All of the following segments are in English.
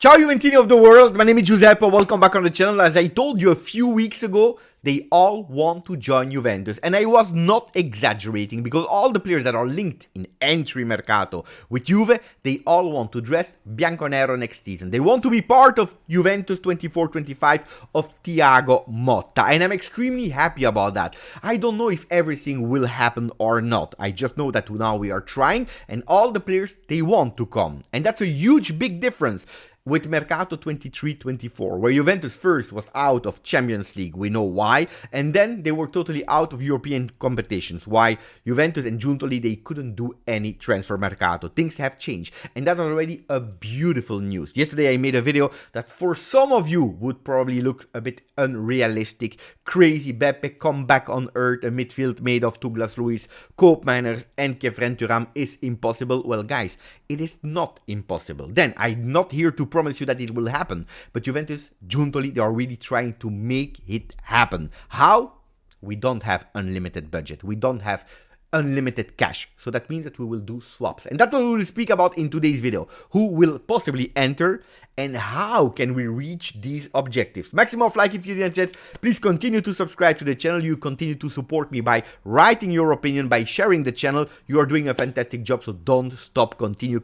Ciao Juventini of the world, my name is Giuseppe, welcome back on the channel. As I told you a few weeks ago, they all want to join Juventus. And I was not exaggerating, because all the players that are linked in entry Mercato with Juve, they all want to dress bianconero next season. They want to be part of Juventus 24-25 of Thiago Motta. And I'm extremely happy about that. I don't know if everything will happen or not. I just know that now we are trying and all the players, they want to come. And that's a huge, big difference with Mercato 23-24, where Juventus first was out of Champions League, we know why, and then they were totally out of European competitions. Why? Juventus and Giuntoli, they couldn't do any transfer Mercato. Things have changed, and that's already a beautiful news. Yesterday I made a video that for some of you would probably look a bit unrealistic. Crazy Beppe come back on earth, a midfield made of Douglas Luiz, Koopmeiners and Khéphren Thuram is impossible. Well guys, it is not impossible. Then, I'm not here to promise you that it will happen, but Juventus, Giuntoli, they are really trying to make it happen. How? We don't have unlimited budget. We don't have unlimited cash. So that means that we will do swaps. And that's what we will speak about in today's video. Who will possibly enter and how can we reach these objectives? Maximum of like if you didn't yet. Please continue to subscribe to the channel. You continue to support me by writing your opinion, by sharing the channel. You are doing a fantastic job, so don't stop. Continue.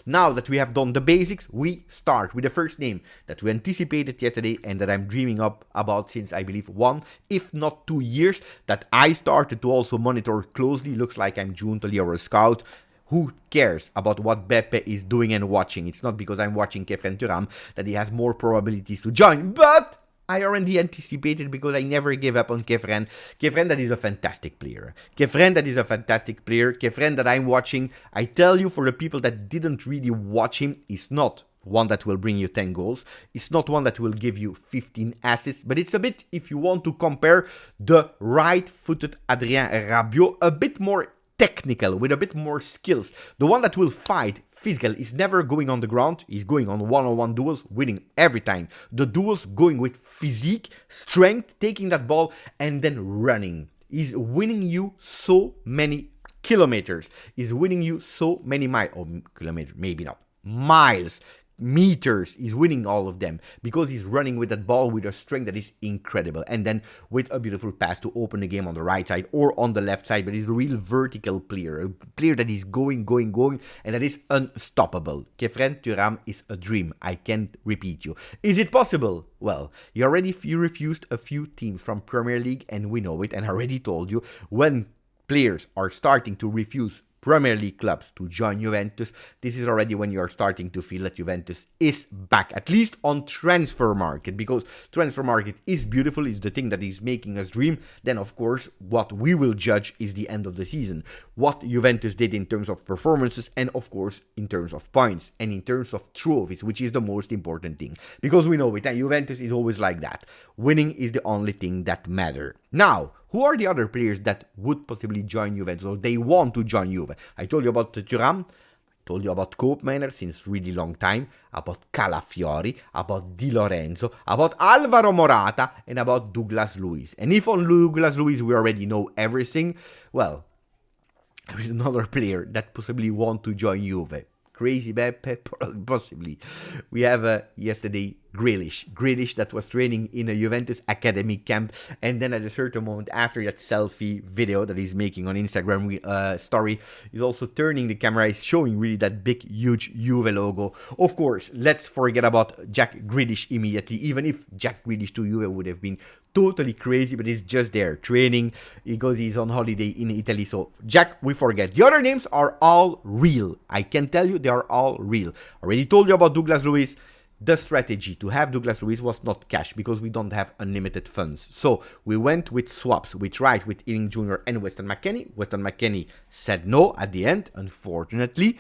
Now that we have done the basics, we start with the first name that we anticipated yesterday and that I'm dreaming up about since I believe 1, if not 2 years, that I started to also monitor closely. Looks like I'm Giuntoli or a scout. Who cares about what Beppe is doing and watching? It's not because I'm watching Khephren Thuram that he has more probabilities to join, but I already anticipated because I never gave up on Khephren. Khephren that is a fantastic player. Khephren that is a fantastic player. Khephren that I'm watching. I tell you, for the people that didn't really watch him, is not one that will bring you 10 goals. It's not one that will give you 15 assists, but it's a bit, if you want to compare the right-footed Adrien Rabiot, a bit more technical, with a bit more skills. The one that will fight physical is never going on the ground. He's going on one-on-one duels, winning every time. The duels going with physique, strength, taking that ball and then running. He's winning you so many kilometers. He's winning you so many miles. Or kilometers, maybe not. Miles. Meters, he's winning all of them because he's running with that ball with a strength that is incredible, and then with a beautiful pass to open the game on the right side or on the left side. But he's a real vertical player, a player that is going, and that is unstoppable. Khephren Thuram is a dream. I can't repeat you. Is it possible? Well, he already refused a few teams from Premier League, and we know it, and I already told you, when players are starting to refuse Premier League clubs to join Juventus, this is already when you are starting to feel that Juventus is back, at least on transfer market, because transfer market is beautiful, is the thing that is making us dream. Then of course what we will judge is the end of the season, what Juventus did in terms of performances, and of course in terms of points and in terms of trophies, which is the most important thing, because we know it, and Juventus is always like that. Winning is the only thing that matters. Now, who are the other players that would possibly join Juventus, or they want to join Juve? I told you about Thuram, I told you about Koopmeiners since really long time, about Calafiori, about Di Lorenzo, about Alvaro Morata, and about Douglas Luiz. And if on Douglas Luiz we already know everything, well, there is another player that possibly want to join Juve. Crazy Beppe, possibly. We have yesterday Grealish that was training in a Juventus academy camp, and then at a certain moment after that selfie video that he's making on Instagram story, he's also turning the camera, he's showing really that big huge Juve logo. Of course, let's forget about Jack Grealish immediately, even if Jack Grealish to Juve would have been totally crazy, but he's just there training because he's on holiday in Italy. So Jack, we forget. The other names are all real. I can tell you they are all real. Already told you about Douglas Luiz. The strategy to have Douglas Luiz was not cash, because we don't have unlimited funds. So we went with swaps. We tried with Ealing Jr. and Weston McKennie. Weston McKennie said no at the end, unfortunately.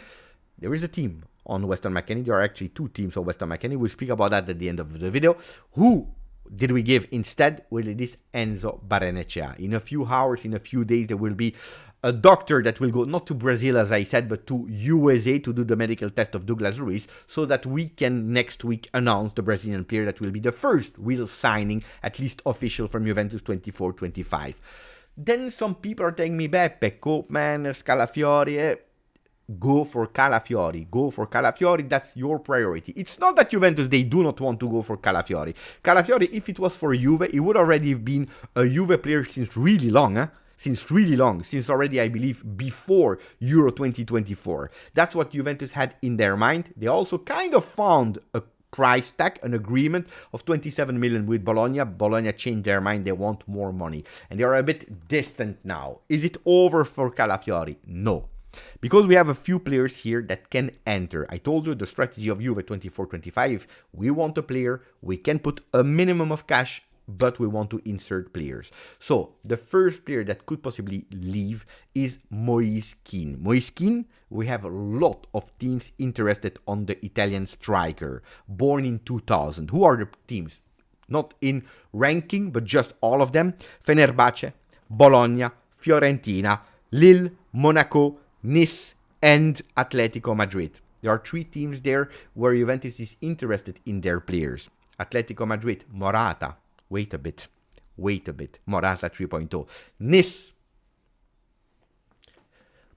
There is a team on Weston McKennie. There are actually 2 teams on Weston McKennie. We'll speak about that at the end of the video. Who did we give instead? Well, it is Enzo Barrenechea. In a few hours, in a few days, there will be a doctor that will go not to Brazil, as I said, but to USA to do the medical test of Douglas Luiz, so that we can next week announce the Brazilian player that will be the first real signing, at least official, from Juventus 24-25. Then some people are telling me, Beppe, Koopmeiners, Calafiori, go for Calafiori. Go for Calafiori, that's your priority. It's not that Juventus, they do not want to go for Calafiori. Calafiori, if it was for Juve, it would already have been a Juve player since really long, since already, I believe, before Euro 2024. That's what Juventus had in their mind. They also kind of found a price tag, an agreement of 27 million with Bologna. Bologna changed their mind, they want more money. And they are a bit distant now. Is it over for Calafiori? No. Because we have a few players here that can enter. I told you the strategy of Juve 24-25. We want a player, we can put a minimum of cash, but we want to insert players. So the first player that could possibly leave is Moise Kean. Moise Kean, we have a lot of teams interested on the Italian striker, born in 2000. Who are the teams? Not in ranking, but just all of them. Fenerbahce, Bologna, Fiorentina, Lille, Monaco, Nice, and Atletico Madrid. There are 3 teams there where Juventus is interested in their players. Atletico Madrid, Morata. Wait a bit. Morata 3.0. Nice.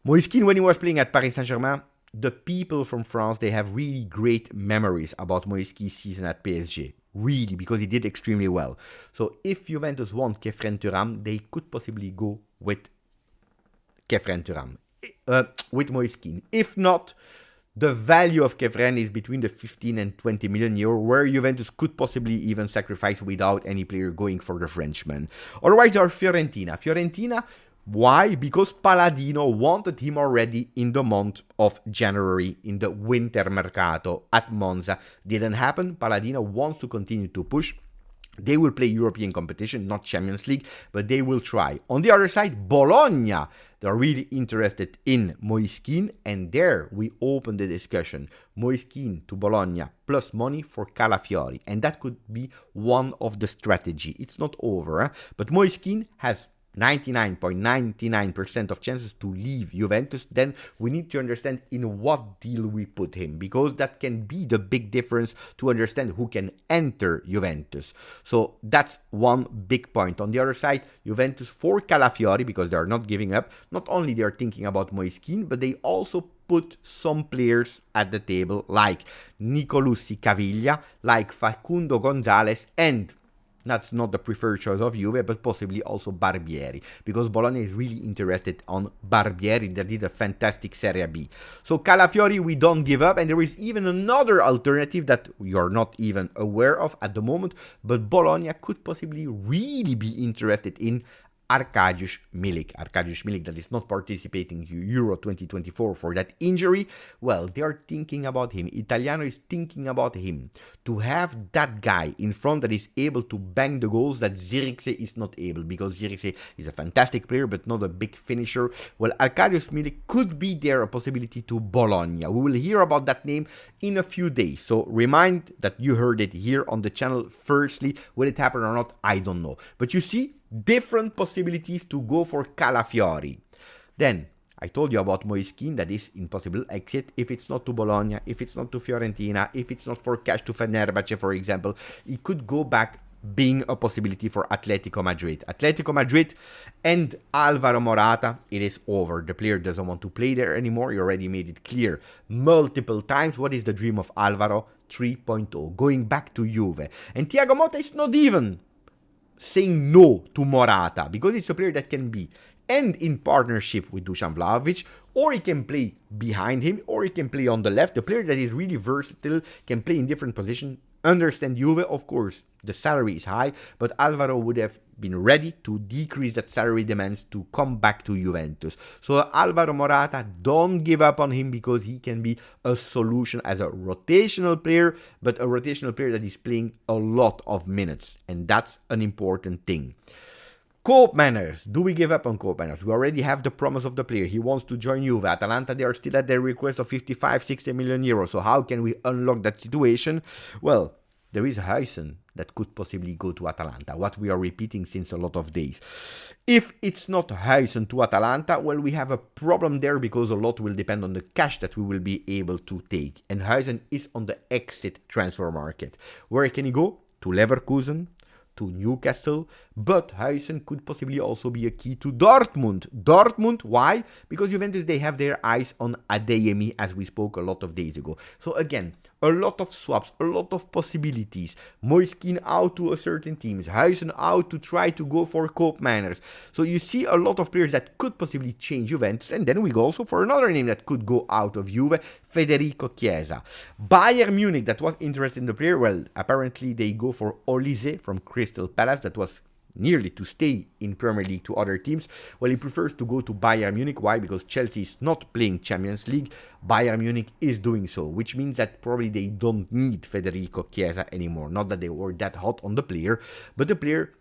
Moise Kean, when he was playing at Paris Saint-Germain, the people from France, they have really great memories about Moise Kean's season at PSG. Really, because he did extremely well. So if Juventus wants Khéphren Thuram, they could possibly go with Khéphren Thuram. With Moise Kean. If not, the value of Khephren is between the 15 and 20 million euro, where Juventus could possibly even sacrifice without any player going for the Frenchman. Otherwise, there are Fiorentina. Fiorentina, why? Because Palladino wanted him already in the month of January in the winter Mercato at Monza. Didn't happen. Palladino wants to continue to push. They will play European competition, not Champions League, but they will try. On the other side, Bologna, they're really interested in Moise Kean, and there we open the discussion. Moise Kean to Bologna, plus money for Calafiori, and that could be one of the strategy. It's not over, but Moise Kean has 99.99% of chances to leave Juventus. Then we need to understand in what deal we put him, because that can be the big difference to understand who can enter Juventus. So that's one big point. On the other side, Juventus for Calafiori, because they are not giving up, not only they are thinking about Moise Kean, but they also put some players at the table like Nicolussi Caviglia, like Facundo Gonzalez, and that's not the preferred choice of Juve, but possibly also Barbieri, because Bologna is really interested on Barbieri that did a fantastic Serie B. So Calafiori, we don't give up, and there is even another alternative that you're not even aware of at the moment, but Bologna could possibly really be interested in Arkadiusz Milik. Arkadiusz Milik that is not participating in Euro 2024 for that injury. Well, they are thinking about him. Italiano is thinking about him. To have that guy in front that is able to bang the goals that Zirkzee is not able, because Zirkzee is a fantastic player but not a big finisher. Well, Arkadiusz Milik could be there a possibility to Bologna. We will hear about that name in a few days. So remind that you heard it here on the channel firstly. Will it happen or not? I don't know. But you see, different possibilities to go for Calafiori. Then, I told you about Moise Kean, that is impossible exit if it's not to Bologna, if it's not to Fiorentina, if it's not for cash to Fenerbahce, for example. It could go back being a possibility for Atletico Madrid. Atletico Madrid and Alvaro Morata, it is over. The player doesn't want to play there anymore. He already made it clear multiple times. What is the dream of Alvaro? 3.0, going back to Juve. And Thiago Motta is not even saying no to Morata, because it's a player that can be and in partnership with Dusan Vlahovic, or he can play behind him, or he can play on the left. The player that is really versatile, can play in different positions. Understand Juve, of course, the salary is high, but Alvaro would have been ready to decrease that salary demands to come back to Juventus. So Alvaro Morata, don't give up on him, because he can be a solution as a rotational player, but a rotational player that is playing a lot of minutes, and that's an important thing. Koopmeiners, do we give up on Koopmeiners? We already have the promise of the player. He wants to join Juve. Atalanta, they are still at their request of 55-60 million euros. So how can we unlock that situation? Well, there is Huijsen that could possibly go to Atalanta, what we are repeating since a lot of days. If it's not Huijsen to Atalanta, well, we have a problem there, because a lot will depend on the cash that we will be able to take. And Huijsen is on the exit transfer market. Where can he go? To Leverkusen, to Newcastle, but Huijsen could possibly also be a key to Dortmund. Dortmund, why? Because Juventus, they have their eyes on Adeyemi, as we spoke a lot of days ago. So again, a lot of swaps, a lot of possibilities. Moise out to a certain teams, Huijsen out to try to go for Koopmeiners. So you see a lot of players that could possibly change Juventus, and then we go also for another name that could go out of Juve, Federico Chiesa. Bayern Munich, that was interested in the player, well, apparently they go for Olise from Crystal Palace, that was nearly to stay in Premier League to other teams. Well, he prefers to go to Bayern Munich. Why? Because Chelsea is not playing Champions League. Bayern Munich is doing so, which means that probably they don't need Federico Chiesa anymore. Not that they were that hot on the player, but the player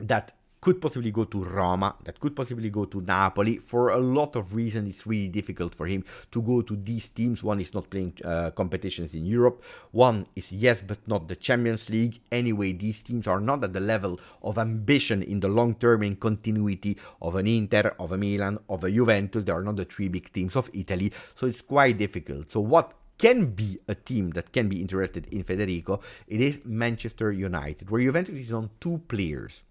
that could possibly go to Roma, that could possibly go to Napoli. For a lot of reasons, it's really difficult for him to go to these teams. One is not playing competitions in Europe. One is yes, but not the Champions League. Anyway, these teams are not at the level of ambition in the long term, in continuity of an Inter, of a Milan, of a Juventus. They are not the three big teams of Italy, so it's quite difficult. So what can be a team that can be interested in Federico, it is Manchester United, where Juventus is on two players.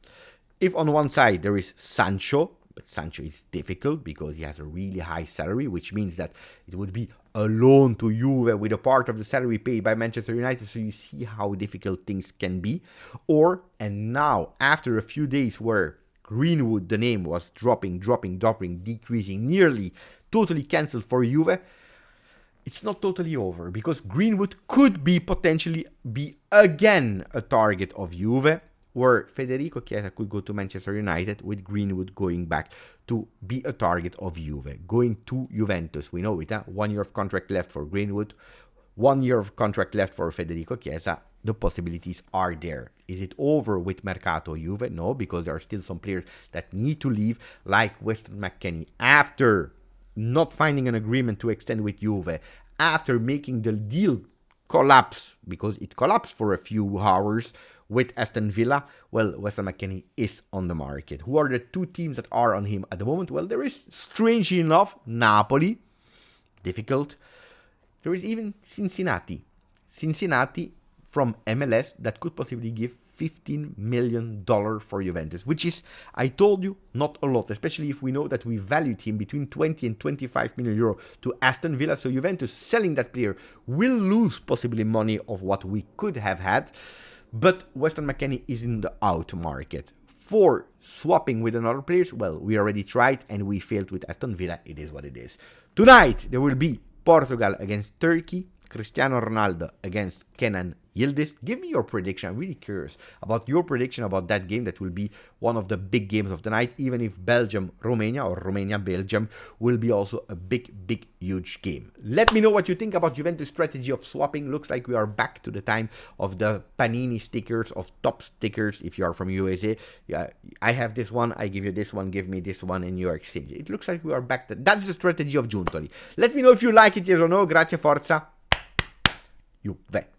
If on one side there is Sancho, but Sancho is difficult because he has a really high salary, which means that it would be a loan to Juve with a part of the salary paid by Manchester United, so you see how difficult things can be. Or, and now, after a few days where Greenwood, the name, was dropping, decreasing, nearly totally cancelled for Juve, it's not totally over, because Greenwood could be potentially be again a target of Juve, where Federico Chiesa could go to Manchester United, with Greenwood going back to be a target of Juve, going to Juventus. We know it, 1 year of contract left for Greenwood, 1 year of contract left for Federico Chiesa. The possibilities are there. Is it over with Mercato Juve? No, because there are still some players that need to leave, like Weston McKennie, after not finding an agreement to extend with Juve, after making the deal collapse, because it collapsed for a few hours with Aston Villa. Well, Weston McKennie is on the market. Who are the two teams that are on him at the moment? Well, there is, strangely enough, Napoli. Difficult. There is even Cincinnati. Cincinnati from MLS that could possibly give $15 million for Juventus, which is, I told you, not a lot, especially if we know that we valued him between 20 and 25 million euro to Aston Villa. So Juventus selling that player will lose possibly money of what we could have had. But Weston McKennie is in the out market. For swapping with another player, well, we already tried and we failed with Aston Villa. It is what it is. Tonight, there will be Portugal against Turkey, Cristiano Ronaldo against Kenan Yildiz. Give me your prediction. I'm really curious about your prediction about that game. That will be one of the big games of the night, even if Belgium-Romania or Romania-Belgium will be also a big, huge game. Let me know what you think about Juventus' strategy of swapping. Looks like we are back to the time of the Panini stickers, of top stickers, if you are from USA. Yeah, I have this one, I give you this one, give me this one, and you exchange. It looks like we are back. That's the strategy of Giuntoli. Let me know if you like it, yes or no. Grazie, forza, Juve.